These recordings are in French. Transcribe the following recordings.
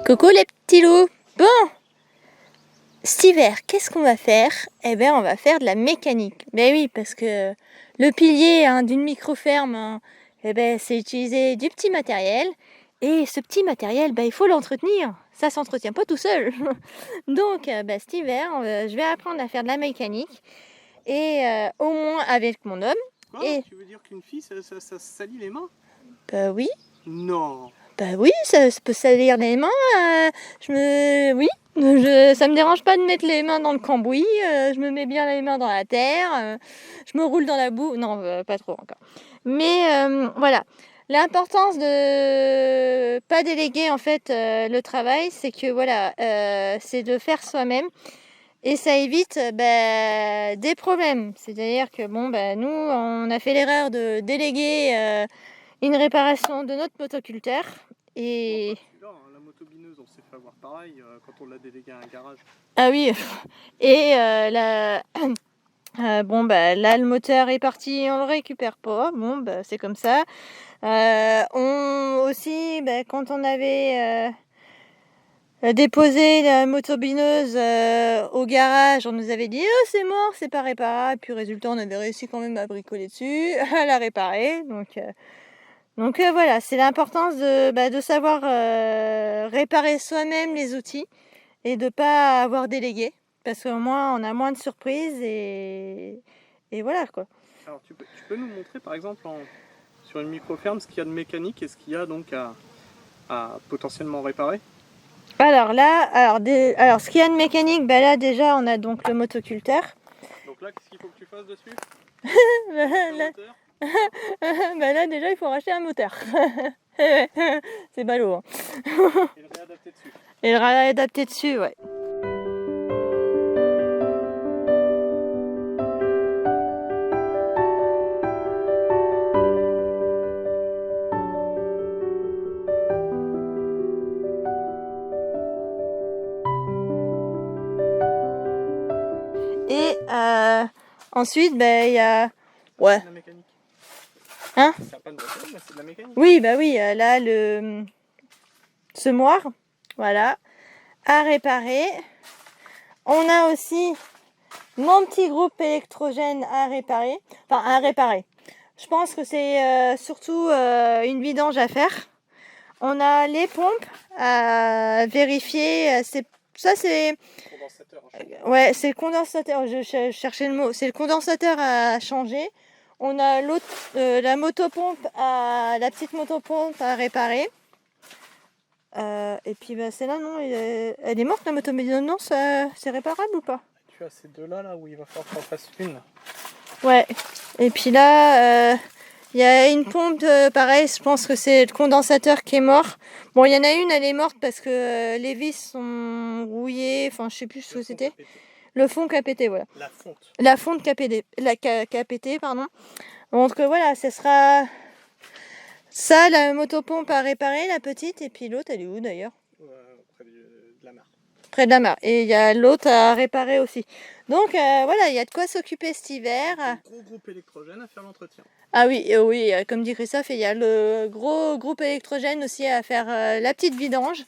Coucou les petits loups. Bon, cet hiver, qu'est-ce qu'on va faire? Eh bien, on va faire de la mécanique. Ben oui, parce que le pilier d'une micro-ferme, eh ben, c'est utiliser du petit matériel. Et ce petit matériel, ben, il faut l'entretenir. Ça s'entretient pas tout seul. Donc, ben, cet hiver, je vais apprendre à faire de la mécanique. Et au moins avec mon homme. Quoi? Et... Tu veux dire qu'une fille, ça se salit les mains? Ben oui. Non. Bah oui, ça peut salir les mains. Oui, ça me dérange pas de mettre les mains dans le cambouis. Je me mets bien les mains dans la terre. Je me roule dans la boue. Non, pas trop encore. Mais voilà. L'importance de pas déléguer en fait le travail, c'est que voilà, c'est de faire soi-même et ça évite des problèmes. C'est-à-dire que bon, nous, on a fait l'erreur de déléguer une réparation de notre motoculteur. Et... Bon, la motobineuse, on s'est fait avoir pareil quand on l'a délégué à un garage. Ah oui, et là le moteur est parti, on le récupère pas, bon c'est comme ça. Aussi, quand on avait déposé la motobineuse au garage, on nous avait dit oh, c'est mort, c'est pas réparable. Puis résultat, on avait réussi quand même à bricoler dessus, à la réparer. Donc voilà, c'est l'importance de savoir réparer soi-même les outils et de ne pas avoir délégué. Parce qu'au moins, on a moins de surprises et voilà quoi. Alors tu peux nous montrer par exemple sur une micro-ferme ce qu'il y a de mécanique et ce qu'il y a donc à potentiellement réparer? Alors là, alors ce qu'il y a de mécanique, là déjà on a donc le motoculteur. Donc là, qu'est-ce qu'il faut que tu fasses dessus? Là déjà il faut racheter un moteur. C'est ballot. Hein. Et le réadapter dessus. Et le réadapter dessus, ouais. Et ensuite, il y a... Ouais. C'est de la mécanique. Hein? C'est pas de voiture, mais c'est de la mécanique. Oui, là, le semoir, voilà, à réparer. On a aussi mon petit groupe électrogène à réparer. Enfin, à réparer. Je pense que c'est surtout une vidange à faire. On a les pompes à vérifier. Ça, c'est... Ouais, c'est le condensateur. Je cherchais le mot. C'est le condensateur à changer. On a la motopompe la petite motopompe à réparer. Et puis c'est là, non, elle est morte la motopompe. Non, c'est réparable ou pas? Tu as ces deux-là là où il va falloir qu'on fasse une. Ouais. Et puis là, il y a une pompe, pareil, je pense que c'est le condensateur qui est mort. Bon, il y en a une, elle est morte parce que les vis sont rouillées. Enfin, je sais plus ce que c'était. Le fond qui a pété, voilà. La fonte. La fonte qui a pété, qui a pété, pardon. Donc voilà, ce sera ça, la motopompe à réparer, la petite. Et puis l'autre, elle est où d'ailleurs? Près de la mare. Près de la mare. Et il y a l'autre à réparer aussi. Donc voilà, il y a de quoi s'occuper cet hiver. Un gros groupe électrogène à faire l'entretien. Ah oui, oui, comme dit Christophe, il y a le gros groupe électrogène aussi à faire la petite vidange.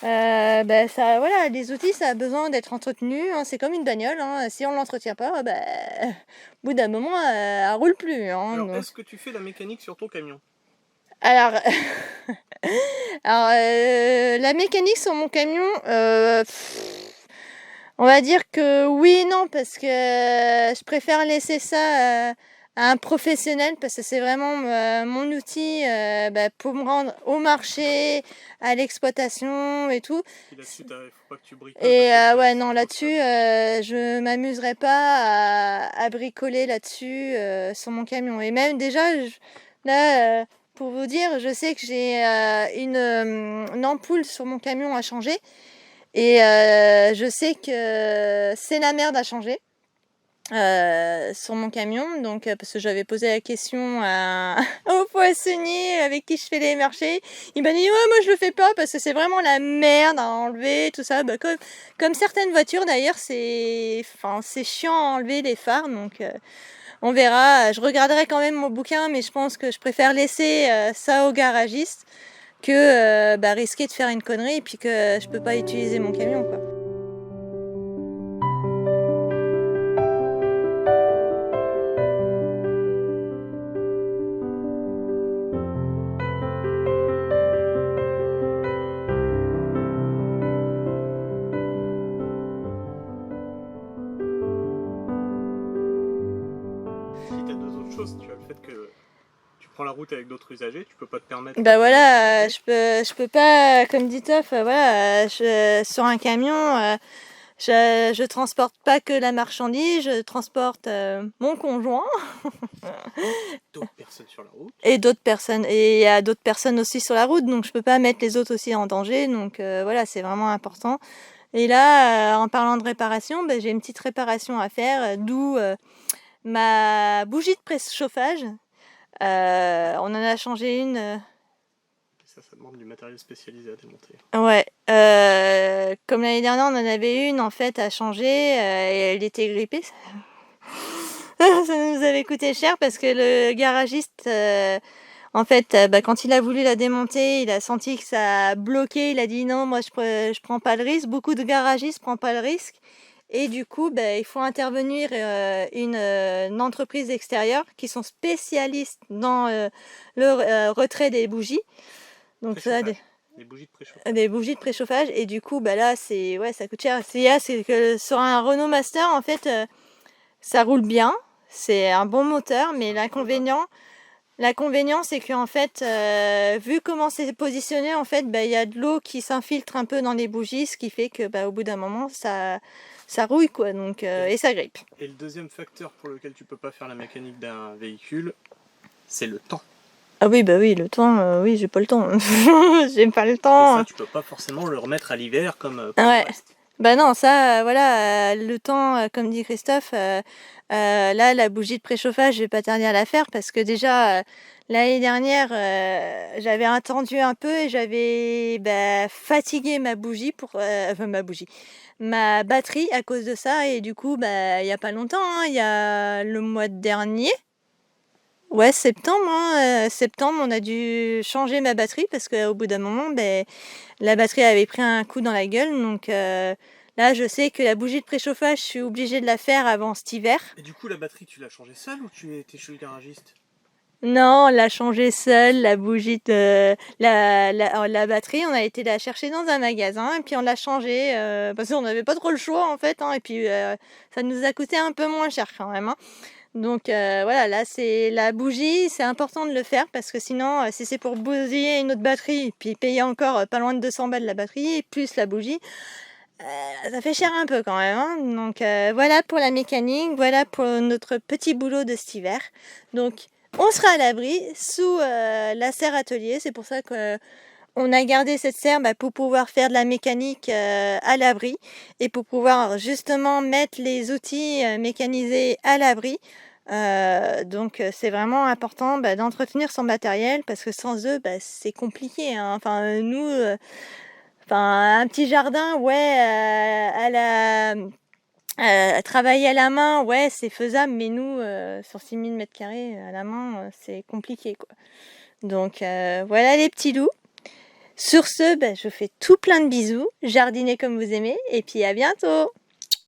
Ça, voilà, les outils, ça a besoin d'être entretenu. Hein, c'est comme une bagnole. Hein, si on ne l'entretient pas, au bout d'un moment, elle roule plus. Hein, alors, donc... est-ce que tu fais la mécanique sur ton camion? Alors, la mécanique sur mon camion, on va dire que oui et non, parce que je préfère laisser ça à un professionnel, parce que c'est vraiment mon outil pour me rendre au marché, à l'exploitation et tout. Et là-dessus, il faut pas que tu bricoles. Et ouais, non, là-dessus, je m'amuserai pas à bricoler là-dessus sur mon camion. Et même déjà, là, pour vous dire, je sais que j'ai une ampoule sur mon camion à changer. Et je sais que c'est la merde à changer sur mon camion. Donc, parce que j'avais posé la question au poissonnier avec qui je fais les marchés. Il m'a dit ouais, moi je le fais pas parce que c'est vraiment la merde à enlever, tout ça. Comme certaines voitures d'ailleurs, c'est chiant à enlever les phares. Donc on verra. Je regarderai quand même mon bouquin, mais je pense que je préfère laisser ça au garagiste que risquer de faire une connerie et puis que je peux pas utiliser mon camion, quoi. Puis t'as deux autres choses, tu as le fait que tu prends la route avec d'autres usagers, tu peux pas te permettre. Bah voilà, je peux pas, comme dit Toff, voilà, sur un camion, je transporte pas que la marchandise, je transporte mon conjoint. D'autres personnes sur la route. Et d'autres personnes, et il y a d'autres personnes aussi sur la route, donc je peux pas mettre les autres aussi en danger, donc voilà, c'est vraiment important. Et là, en parlant de réparation, j'ai une petite réparation à faire, d'où ma bougie de préchauffage. On en a changé une. Ça demande du matériel spécialisé à démonter. Ouais, comme l'année dernière, on en avait une en fait à changer, et elle était grippée. Ça nous avait coûté cher parce que le garagiste, en fait, quand il a voulu la démonter, il a senti que ça a bloqué. Il a dit non, moi je prends pas le risque. Beaucoup de garagistes prennent pas le risque. Et du coup, il faut intervenir une entreprise extérieure qui sont spécialistes dans le retrait des bougies. Donc ça, des bougies de préchauffage. des bougies de préchauffage. Et du coup, là, ça coûte cher. C'est que sur un Renault Master, en fait, ça roule bien. C'est un bon moteur, mais l'inconvénient, c'est qu'en fait, vu comment c'est positionné, en fait, il y a de l'eau qui s'infiltre un peu dans les bougies, ce qui fait que au bout d'un moment, ça rouille, quoi, donc, et ça grippe. Et le deuxième facteur pour lequel tu peux pas faire la mécanique d'un véhicule, c'est le temps. Ah oui, oui, le temps, oui, j'ai pas le temps. J'ai pas le temps. Et ça, tu peux pas forcément le remettre à l'hiver comme ouais. le reste. Non, ça, voilà, le temps, comme dit Christophe, là, la bougie de préchauffage, je vais pas tarder à la faire parce que déjà, l'année dernière, j'avais attendu un peu et j'avais fatigué ma bougie ma batterie à cause de ça. Et du coup, il y a pas longtemps, hein, il y a le mois dernier, ouais, septembre, septembre, on a dû changer ma batterie parce qu'au bout d'un moment, la batterie avait pris un coup dans la gueule. Donc là, je sais que la bougie de préchauffage, je suis obligée de la faire avant cet hiver. Et du coup, la batterie, tu l'as changée seule ou tu étais chez le garagiste? Non, on l'a changée seule, la bougie de la batterie. On a été la chercher dans un magasin et puis on l'a changée parce qu'on n'avait pas trop le choix en fait. Et puis ça nous a coûté un peu moins cher quand même. Donc voilà, là c'est la bougie, c'est important de le faire parce que sinon, si c'est pour bousiller une autre batterie, puis payer encore pas loin de 200 balles la batterie, plus la bougie, ça fait cher un peu quand même. Hein. Donc voilà pour la mécanique, voilà pour notre petit boulot de cet hiver. Donc on sera à l'abri sous la serre atelier, c'est pour ça que on a gardé cette serre pour pouvoir faire de la mécanique à l'abri et pour pouvoir justement mettre les outils mécanisés à l'abri. Donc c'est vraiment important d'entretenir son matériel parce que sans eux c'est compliqué. Hein. Enfin nous, un petit jardin, ouais, à travailler à la main, ouais, c'est faisable, mais nous, sur 6000 m² à la main, c'est compliqué, quoi. Donc voilà les petits loups. Sur ce, je fais tout plein de bisous, jardinez comme vous aimez, et puis à bientôt!